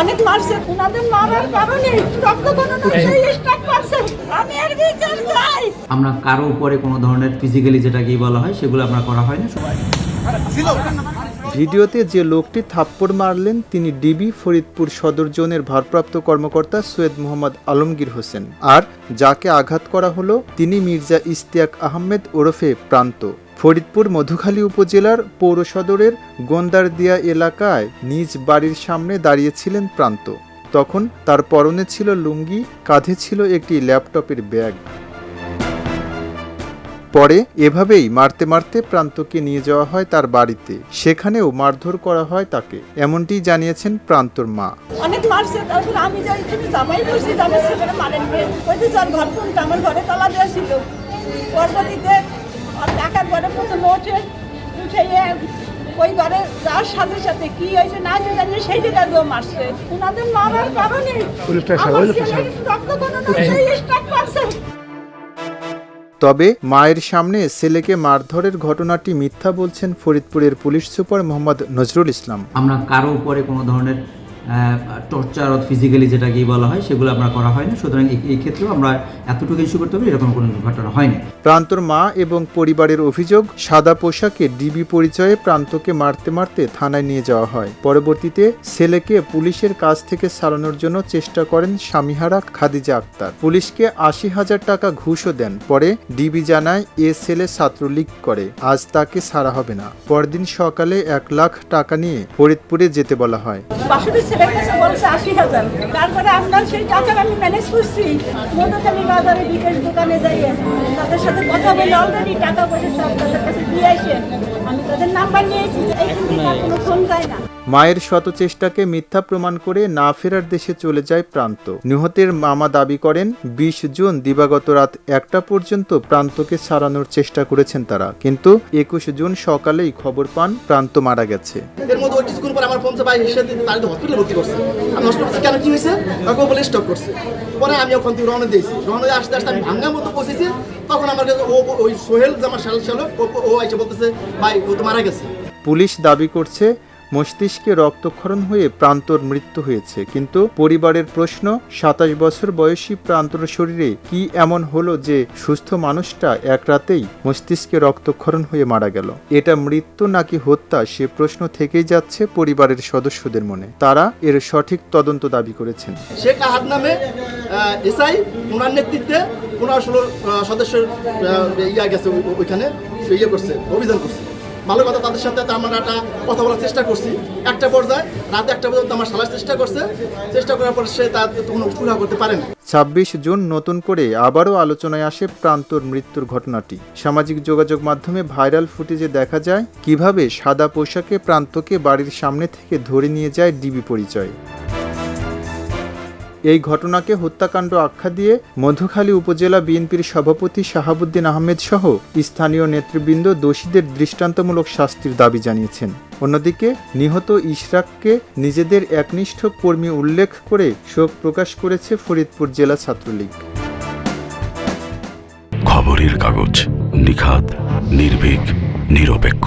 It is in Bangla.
অনেক মারছে, ওনাদের মারার কারণে রক্ত গণনা সেই স্টপ করছে। আমি এর বিচার চাই। আমরা কারো উপরে কোনো ধরনের ফিজিক্যালি যেটাকে বলা হয় সেগুলো আমরা করা হয় না। ভিডিওতে যে লোকটি থাপ্পড় মারলেন তিনি ডিবি ফরিদপুর সদর জোনের ভারপ্রাপ্ত কর্মকর্তা সৈয়দ মোহাম্মদ আলমগীর হোসেন, আর যাকে আঘাত করা হলো তিনি মির্জা ইশতিয়াক আহমেদ ওরফে প্রান্ত। ফরিদপুর মধুখালী উপজেলার পৌর সদরের গোন্দারদিয়া এলাকায় নিজ বাড়ির সামনে দাঁড়িয়েছিলেন প্রান্ত। তখন তার পরনে ছিল লুঙ্গি, কাঁধে ছিল একটি ল্যাপটপের ব্যাগ। পরে এভাবেই মারতে মারতে প্রান্তকে নিয়ে যাওয়া হয় তার বাড়িতে, সেখানেও মারধর করা হয় তাকে, এমনটি জানিয়েছেন প্রান্তর মা। অনেক মারছে, তারপর আমি যাই তুমি জামাই বসে যাবে ছেলেরা মারেন ওই যে যার ঘর কোনটা আমার ঘরে তালা দেওয়া ছিল। পরবর্তীতে টাকার ঘরে প্রথমে উঠে ওই ঘরে যাওয়ার সাথে সাথে কি হয়েছে না হয়েছে জানি সেই জায়গায় মারছে। ওনাদের মারার কারণে রক্ত গণনা সেই স্টপ করছে। তবে মায়ের সামনে ছেলেকে মারধরের ঘটনাটি মিথ্যা বলছেন ফরিদপুরের পুলিশ সুপার মোহাম্মদ নজরুল ইসলাম। আমরা কারো উপরে কোনো ধরনের টর্চার ফিজিক্যালি যেটাকে বলা হয় সেগুলো আমরা করা হয় না। সুতরাং এই ক্ষেত্রেও আমরা এতটুকু ইস্যু করতে হবে, এরকম কোনো ঘটনা হয়নি। প্রান্তর মা এবং পরিবারের অভিযোগ, সাদা পোশাকে ডিবি পরিচয়ে প্রান্তকে মারতে মারতে থানায় নিয়ে যাওয়া হয়। পরবর্তীতে ছেলেকে পুলিশের কাছ থেকে ছাড়ানোর জন্য চেষ্টা করেন স্বামীহারা খাদিজা আক্তার। পুলিশকে ৮০,০০০ টাকা ঘুষও দেন। পরে ডিবি জানায় এ ছেলে ছাত্রলীগ করে, আজ তাকে ছাড়া হবে না। পরদিন সকালে ১ লাখ টাকা নিয়ে ফরিদপুরে যেতে বলা হয়। ছেলের কাছে বলছে ৮০,০০০। তারপরে আমরা সেই টাকা আমি ম্যানেজ করছি, মধুখালী বাজারে বিকাশ দোকানে যাইয়ে তাদের সাথে কথা বলে অলরেডি টাকা পয়সা সব তাদের কাছে দিয়ে আসে। আমি তাদের নাম্বার নিয়েছি, কোনো ফোন যায় না। মায়ের শত চেষ্টাকে মিথ্যা প্রমাণ করে না ফেরার দেশে চলে যায় প্রান্ত। নিহতের মামা দাবি করেন ২০ জুন দিবাগত রাত ১টা পর্যন্ত প্রান্তকে ছাড়ানোর চেষ্টা করেছেন তারা, কিন্তু ২১ জুন সকালেই খবর পান প্রান্ত মারা গেছে। এর মধ্যে ওই কিছুক্ষণ পর আমার ফোন ভাই এসে তার হসপিটালে ভর্তি করছে। আমি হসপিটালে কেন কি হয়েছে তাকে বলে স্টপ করছে। পরে আমি ওখান থেকে রওনা দিয়েছি, রওনা দিয়ে আসতে আসতে আমি ভাঙ্গার মতো পৌঁছেছি। তখন আমার কাছে ওই সোহেল যে আমার চালক ও এসে বলতেছে ভাই ও তো মারা গেছে। পুলিশ দাবি করছে মস্তিষ্কে রক্তক্ষরণ হয়ে প্রান্তর মৃত্যু হয়েছে, কিন্তু পরিবারের প্রশ্ন ২৭ বছর বয়সী প্রান্তর শরীরে কি এমন হলো যে সুস্থ মানুষটা এক রাতেই মস্তিষ্কে রক্তক্ষরণ হয়ে মারা গেল? এটা মৃত্যু নাকি হত্যা সে প্রশ্ন থেকেই যাচ্ছে পরিবারের সদস্যদের মনে। তারা এর সঠিক তদন্ত দাবি করেছেন। শেখ আহাদ নামে এসআই ওনার নেতৃত্বে ১৫-১৬ সদস্যের ইয়া গেছে ওইখানে ইয়ে করছে, অভিযান করছে। ভালো কথা, তাদের সাথে আমরা একটা কথা বলার চেষ্টা করছি। একটা পর্যায়ে রাত ১টা পর্যন্ত আমার সালার চেষ্টা করার পর সে তার কোনো সুরাহা করতে পারে না। ২৬ জুন নতুন করে আবারও আলোচনায় আসে প্রান্তর মৃত্যুর ঘটনাটি। সামাজিক যোগাযোগ মাধ্যমে ভাইরাল ফুটেজে দেখা যায় কিভাবে সাদা পোশাকে প্রান্তকে বাড়ির সামনে থেকে ধরে নিয়ে যায় ডিবি পরিচয়। এই ঘটনাকে হত্যাকাণ্ড আখ্যা দিয়ে মধুখালী উপজেলা বিএনপির সভাপতি শাহাবুদ্দিন আহমেদ সহ স্থানীয় নেতৃবৃন্দ দোষীদের দৃষ্টান্তমূলক শাস্তির দাবি জানিয়েছেন। অন্যদিকে নিহত ইশরাককে নিজেদের একনিষ্ঠ কর্মী উল্লেখ করে শোক প্রকাশ করেছে ফরিদপুর জেলা ছাত্রলীগ। খবরের কাগজ, নিখাত, নির্ভীক, নিরপেক্ষ।